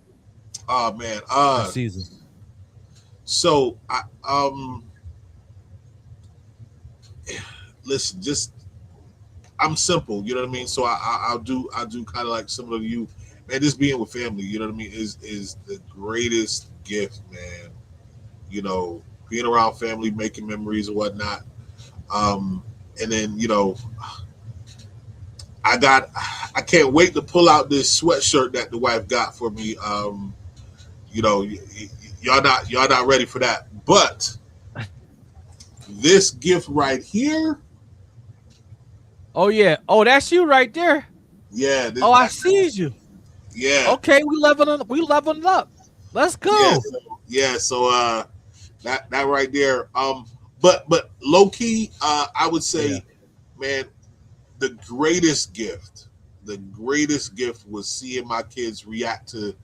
Speaker 2: Oh man,
Speaker 4: this season?
Speaker 2: so listen, just I'm simple, you know what I mean. So I'll do kind of like similar to you, man. Just being with family, you know what I mean, is the greatest gift, man. Being around family, making memories and whatnot. And then I can't wait to pull out this sweatshirt that the wife got for me. Y'all not ready for that, but this gift right here.
Speaker 4: Oh yeah. Oh, that's you right there.
Speaker 2: Yeah.
Speaker 4: I see you.
Speaker 2: Yeah.
Speaker 4: Okay, we leveling up. Let's go.
Speaker 2: So that right there. But low key, I would say, man, the greatest gift was seeing my kids react to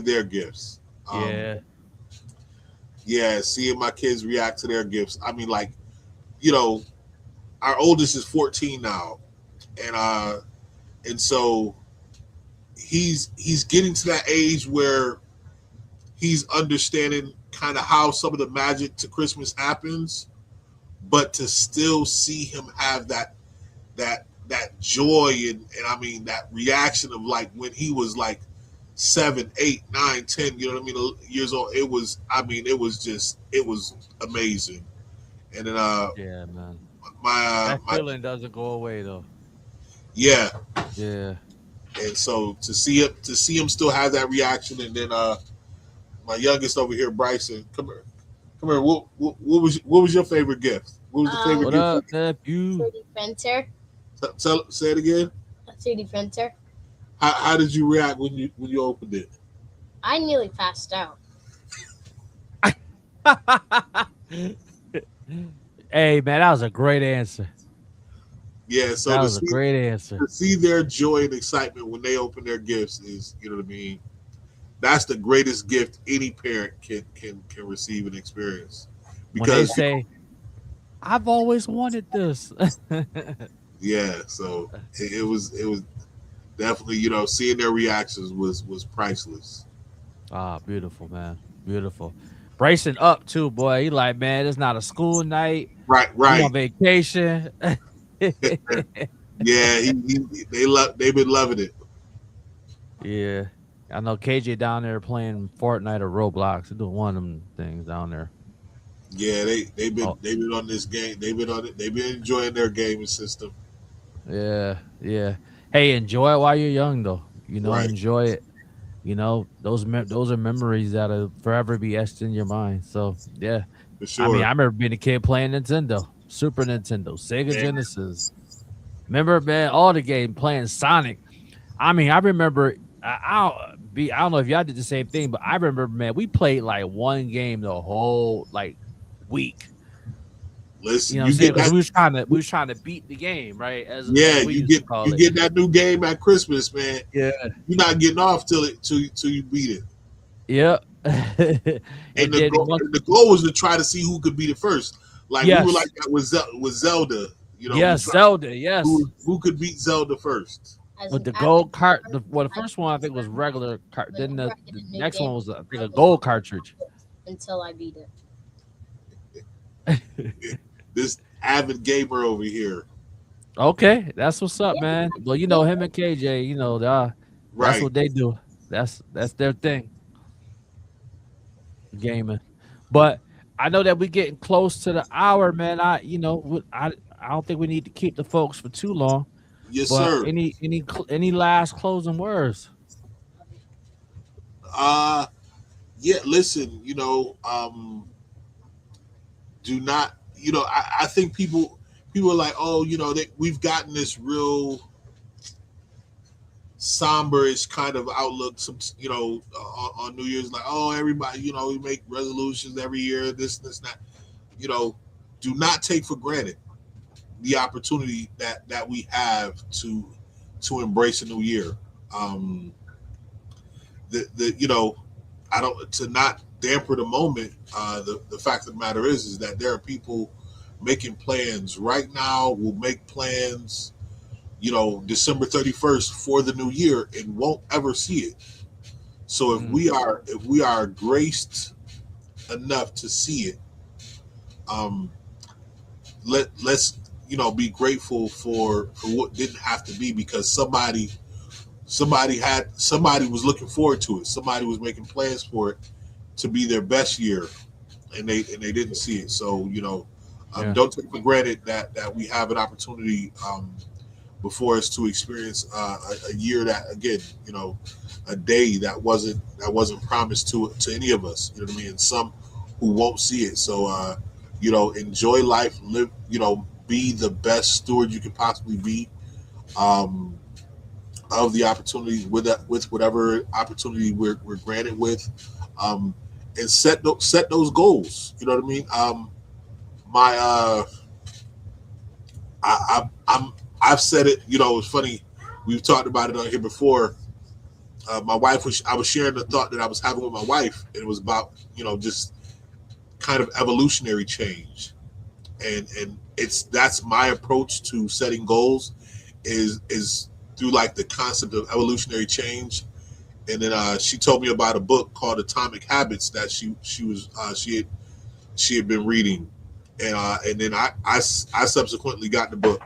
Speaker 2: their gifts. Seeing my kids react to their gifts. I mean, like, our oldest is 14 now, and so he's getting to that age where he's understanding kind of how some of the magic to Christmas happens, but to still see him have that joy and I mean that reaction of like when he was like 7, 8, 9, 10, you know what I mean, years old. It was amazing. And then
Speaker 4: man.
Speaker 2: my
Speaker 4: feeling doesn't go away though.
Speaker 2: Yeah.
Speaker 4: Yeah.
Speaker 2: And so to see him still have that reaction, and then my youngest over here, Bryson, come here. What was your favorite gift? What was the favorite
Speaker 4: What
Speaker 2: gift?
Speaker 4: up, nephew?
Speaker 5: 3D printer.
Speaker 2: Say it again.
Speaker 5: A 3D printer.
Speaker 2: How did you react when you opened it?
Speaker 5: I nearly passed out.
Speaker 4: Hey man, that was a great answer.
Speaker 2: Yeah, so
Speaker 4: that was a great answer.
Speaker 2: To see their joy and excitement when they open their gifts is, you know what I mean. That's the greatest gift any parent can receive and experience.
Speaker 4: Because when they say, "I've always wanted this."
Speaker 2: Yeah, so it was definitely, seeing their reactions was priceless.
Speaker 4: Ah, beautiful, man, beautiful. Bryson up too, boy. He like, man, it's not a school night.
Speaker 2: Right,
Speaker 4: You
Speaker 2: right.
Speaker 4: on vacation.
Speaker 2: Yeah, they've been loving it.
Speaker 4: Yeah. I know KJ down there playing Fortnite or Roblox. They're doing one of them things down there.
Speaker 2: Yeah,
Speaker 4: Oh,
Speaker 2: they've been on this game. They've been on it. They've been enjoying their gaming system.
Speaker 4: yeah, yeah. Hey, enjoy it while you're young, though.
Speaker 2: Right,
Speaker 4: Enjoy it. Those are memories that'll forever be etched in your mind. So yeah,
Speaker 2: for
Speaker 4: I mean,
Speaker 2: sure.
Speaker 4: I remember being a kid playing Nintendo, Super Nintendo, Sega
Speaker 2: Man,
Speaker 4: Genesis. Remember, man, all the game playing Sonic. I mean, I remember. I don't know if y'all did the same thing, but I remember, man, we played like one game the whole like week. You
Speaker 2: listen,
Speaker 4: know what I'm
Speaker 2: you
Speaker 4: saying?
Speaker 2: get
Speaker 4: Because
Speaker 2: that.
Speaker 4: we was trying to beat the game, right?
Speaker 2: Yeah,
Speaker 4: As we used to call
Speaker 2: you
Speaker 4: it.
Speaker 2: get that new game at Christmas, man.
Speaker 4: Yeah.
Speaker 2: You're not getting off till you beat it.
Speaker 4: Yeah.
Speaker 2: And
Speaker 4: And then once,
Speaker 2: the goal was to try to see who could beat it first. Like we were like
Speaker 4: yes,
Speaker 2: that with Zelda. You know, we
Speaker 4: yes,
Speaker 2: tried
Speaker 4: Zelda, yes.
Speaker 2: who could beat Zelda first.
Speaker 5: As
Speaker 4: With
Speaker 5: an
Speaker 4: the
Speaker 5: avid
Speaker 4: gold cart,
Speaker 5: gamer,
Speaker 4: the
Speaker 5: I
Speaker 4: first one I think was regular cart. Then
Speaker 5: whenever I get
Speaker 4: the
Speaker 5: a new
Speaker 4: next
Speaker 5: game,
Speaker 4: one was I think
Speaker 5: I
Speaker 4: a
Speaker 5: will
Speaker 4: gold cartridge.
Speaker 5: until I beat it.
Speaker 2: This avid gamer over here.
Speaker 4: Okay, that's what's up,
Speaker 5: Yeah,
Speaker 4: man. Well,
Speaker 5: yeah.
Speaker 4: him and KJ, that's
Speaker 2: Right.
Speaker 4: what they do. That's their thing, gaming. But I know that we're getting close to the hour, man. I don't think we need to keep the folks for too long.
Speaker 2: Yes,
Speaker 4: But
Speaker 2: sir.
Speaker 4: any last closing words?
Speaker 2: Uh yeah, listen, do not, I think people are like, oh, we've gotten this real somberish kind of outlook, some, on New Year's, like, oh, everybody, we make resolutions every year, this, that, you know, do not take for granted the opportunity that we have to embrace a new year. Um, the I don't to not damper the moment. The fact of the matter is that there are people making plans right now. Will make plans, December 31st for the new year and won't ever see it. So
Speaker 4: Mm,
Speaker 2: if we are graced enough to see it, um, let's be grateful for what didn't have to be, because somebody was looking forward to it. Somebody was making plans for it to be their best year, and they didn't see it. So
Speaker 4: yeah,
Speaker 2: don't take for granted that we have an opportunity before us to experience a year that, again, a day that wasn't promised to any of us. You know what I mean? And some who won't see it. So enjoy life, live. Be the best steward you can possibly be. Um, of the opportunities with whatever opportunity we're granted with, um, and set those goals. You know what I mean? My I've said it. It's funny. We've talked about it on here before. My wife was I was sharing the thought that I was having with my wife, and it was about just kind of evolutionary change, and that's my approach to setting goals is through like the concept of evolutionary change. And then she told me about a book called Atomic Habits that she had been reading, and then I subsequently got the book,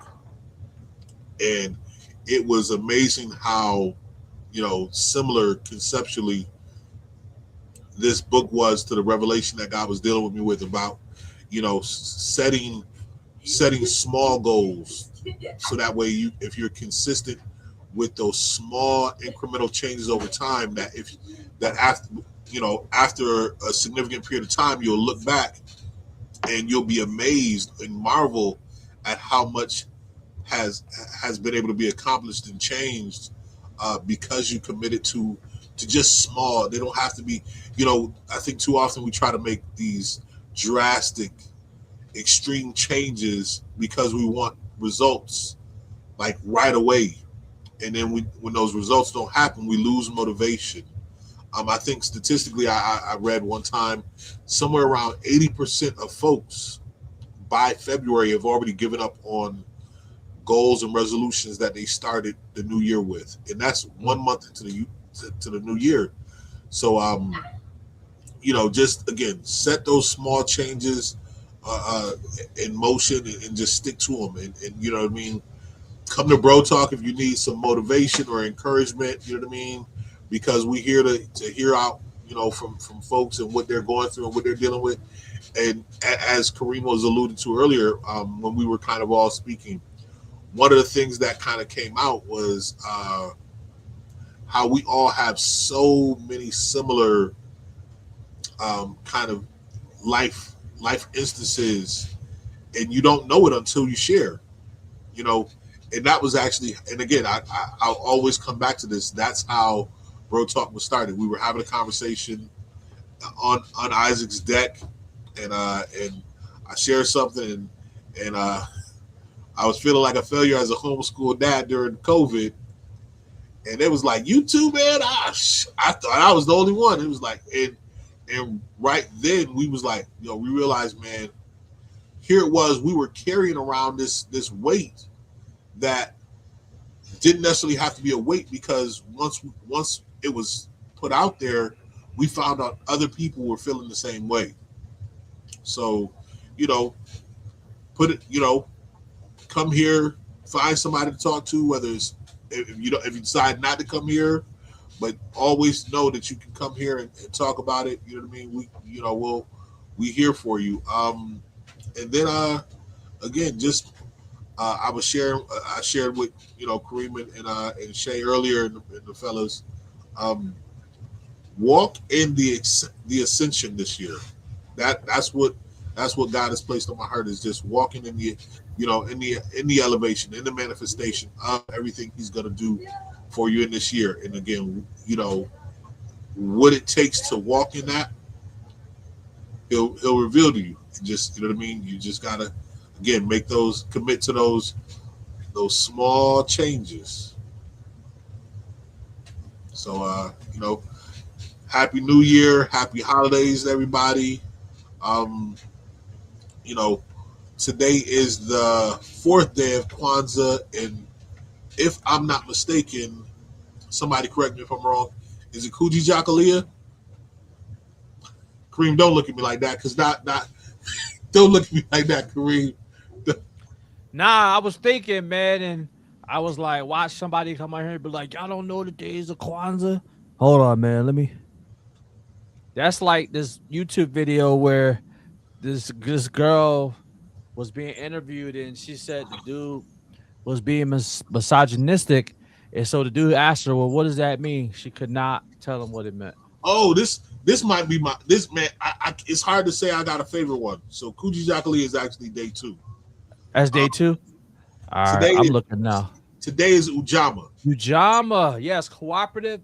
Speaker 2: and it was amazing how similar conceptually this book was to the revelation that God was dealing with me with about setting small goals, so that way if you're consistent with those small incremental changes over time, that after a significant period of time, you'll look back and you'll be amazed and marvel at how much has been able to be accomplished and changed, because you committed to just small. They don't have to be. I think too often we try to make these drastic, extreme changes because we want results like right away, and then when those results don't happen, we lose motivation. I think statistically, I read one time somewhere around 80% of folks by February have already given up on goals and resolutions that they started the new year with, and that's
Speaker 4: mm,
Speaker 2: 1 month into the new year. So just again, set those small changes, in motion and just stick to them. And you know what I mean. Come to Bro Talk if you need some motivation or encouragement. You know what I mean, because we here to hear out, you know, from folks and what they're going through and what they're dealing with. And as Kareem was alluded to earlier, when we were kind of all speaking, one of the things that kind of came out was how we all have so many similar kind of life instances, and you don't know it until you share. You know, and that was actually, and again, I'll always come back to this. That's how Bro Talk was started. We were having a conversation on Isaac's deck, and I shared something, and I was feeling like a failure as a homeschool dad during COVID, and it was like, you too, man. I thought I was the only one. It was like, and right then we was like, you know, we realized, man, here it was. We were carrying around this weight that didn't necessarily have to be a weight, because once it was put out there, we found out other people were feeling the same way. So, you know, put it, you know, come here, find somebody to talk to, whether it's if you decide not to come here, but always know that you can come here and talk about it. You know what I mean? We here for you. And then again, just I was sharing, I shared with, you know, Kareem and Shay earlier, and the fellas, walk in the ascension this year. That's what God has placed on my heart, is just walking in the, you know, in the elevation, in the manifestation of everything He's gonna do for you in this year. And again, you know, what it takes to walk in that, He'll reveal to you. Just, you know what I mean. You just gotta, again, commit to those small changes. So you know, Happy New Year, Happy Holidays, everybody. You know, today is the 4th day of Kwanzaa, and if I'm not mistaken, somebody correct me if I'm wrong, is it Kuji Jakalia? Kareem, don't look at me like that, because not don't look at me like that, Kareem.
Speaker 4: Nah, I was thinking, man, and I was like, watch somebody come out here and be like, y'all don't know the days of Kwanzaa. Hold on, man. Let me. That's like this YouTube video where this girl was being interviewed, and she said the dude was being misogynistic, and so the dude asked her, "Well, what does that mean?" She could not tell him what it meant.
Speaker 2: Oh, this might be this man. It's hard to say I got a favorite one. So Kuji Jakalia is actually day 2.
Speaker 4: That's day 2. All right,
Speaker 2: Today
Speaker 4: I'm looking now.
Speaker 2: Today is Ujamaa.
Speaker 4: Ujamaa, yes, cooperative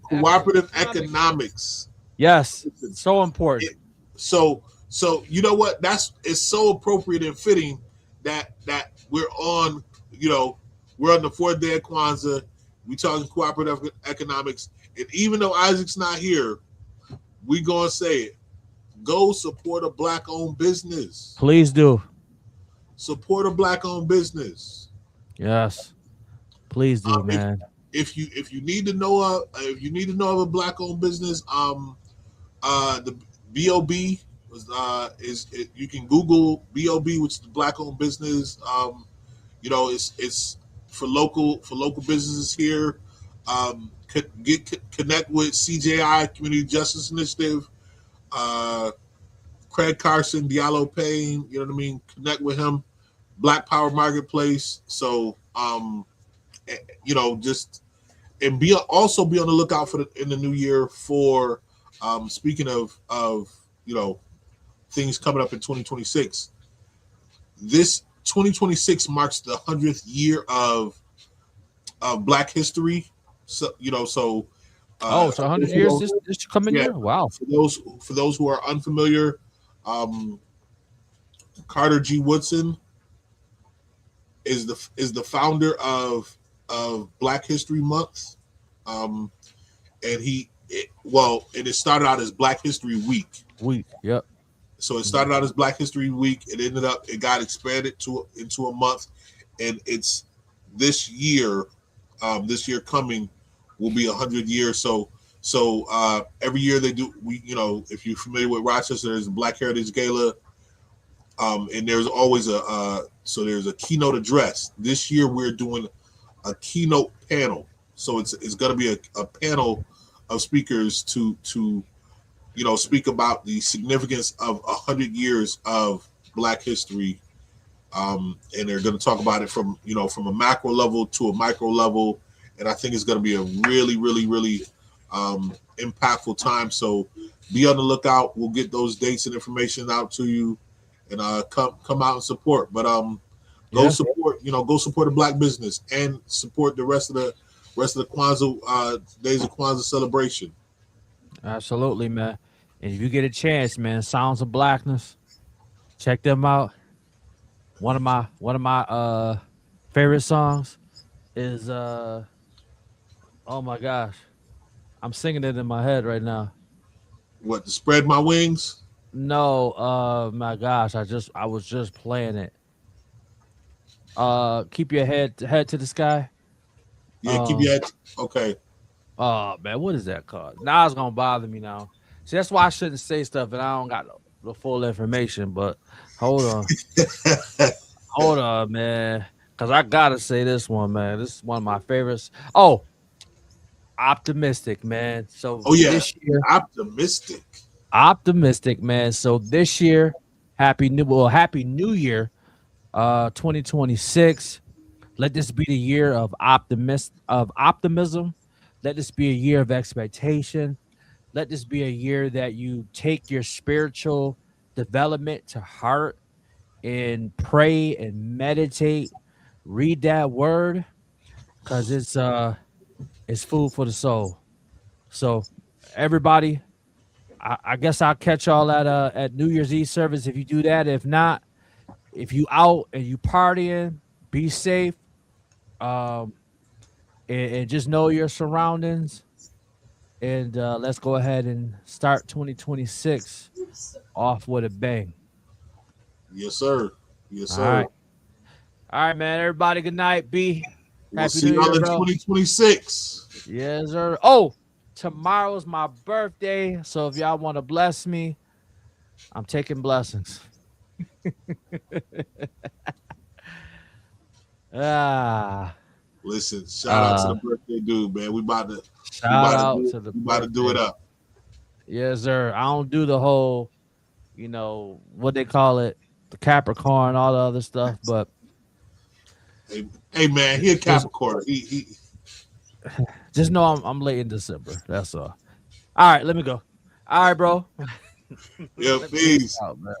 Speaker 2: economics.
Speaker 4: Yes, so important.
Speaker 2: So you know what? It's so appropriate and fitting that we're on. You know, we're on the 4th day of Kwanzaa. We talking cooperative economics, and even though Isaac's not here, we gonna say it. Go support a Black-owned business.
Speaker 4: Please do.
Speaker 2: Support a Black-owned business.
Speaker 4: Yes, please do, man.
Speaker 2: If you need to know of a Black-owned business, the BOB you can Google BOB, which is the Black-owned business. You know, it's for local businesses here. Connect with CJI, Community Justice Initiative. Craig Carson, Diallo Payne, you know what I mean? Connect with him. Black Power Marketplace. So, you know, just, and also be on the lookout for in the new year for, speaking of, you know, things coming up in 2026. This 2026 marks the 100th year of Black History. So, you know, so.
Speaker 4: So 100 years this coming year? Wow.
Speaker 2: For those who are unfamiliar, Carter G. Woodson is the founder of Black History Month, and it started out as Black History Week.
Speaker 4: Yep.
Speaker 2: So it started out as Black History Week. It got expanded into a month, and it's this year coming will be 100 years. So every year they do. You know, if you're familiar with Rochester, there's a Black Heritage Gala. And there's always so there's a keynote address. This year we're doing a keynote panel. So it's going to be a panel of speakers to speak about the significance of 100 years of Black history. And they're going to talk about it from a macro level to a micro level. And I think it's going to be a really, really, really impactful time. So be on the lookout. We'll get those dates and information out to you, and come out and support. But go support a Black business and support the rest of the Kwanzaa days of Kwanzaa celebration.
Speaker 4: Absolutely, man. And if you get a chance, man, Sounds of Blackness, check them out. One of my favorite songs is oh my gosh, I'm singing it in my head right now.
Speaker 2: What, to spread my wings?
Speaker 4: No, my gosh, I was just playing it. Keep your head to the sky.
Speaker 2: Yeah, keep your head. Okay.
Speaker 4: Oh man, what is that called? Now it's gonna bother me now. See, that's why I shouldn't say stuff and I don't got the full information. But hold on, man, because I gotta say this one, man. This is one of my favorites. Oh, optimistic, man. So
Speaker 2: Oh yeah,
Speaker 4: this year, optimistic, man. So this year, happy new year, 2026. Let this be the year of optimism. Let this be a year of expectation. Let this be a year that you take your spiritual development to heart and pray and meditate. Read that word because it's food for the soul. So everybody, I guess I'll catch y'all at New Year's Eve service if you do that. If not, if you out and you partying, be safe. Um, and just know your surroundings. And let's go ahead and start 2026 off with a bang.
Speaker 2: Yes, sir. Yes,
Speaker 4: All
Speaker 2: sir.
Speaker 4: right. All right, man. Everybody, good night. B.
Speaker 2: We'll
Speaker 4: Happy
Speaker 2: see
Speaker 4: New
Speaker 2: y'all
Speaker 4: Year,
Speaker 2: in
Speaker 4: bro.
Speaker 2: 2026.
Speaker 4: Yes, sir. Oh, tomorrow's my birthday. So if y'all want to bless me, I'm taking blessings. Ah.
Speaker 2: Listen, shout out to the birthday dude, man. We about
Speaker 4: Shout out to the
Speaker 2: to do it
Speaker 4: birthday.
Speaker 2: up.
Speaker 4: Yes, sir. I don't do the whole, what they call it, the Capricorn, all the other stuff, but
Speaker 2: Hey man, he a Capricorn. He
Speaker 4: just know I'm late in December. That's all. All right, let me go. All right, bro.
Speaker 2: yeah,
Speaker 4: Let me
Speaker 2: peace.
Speaker 4: out, man.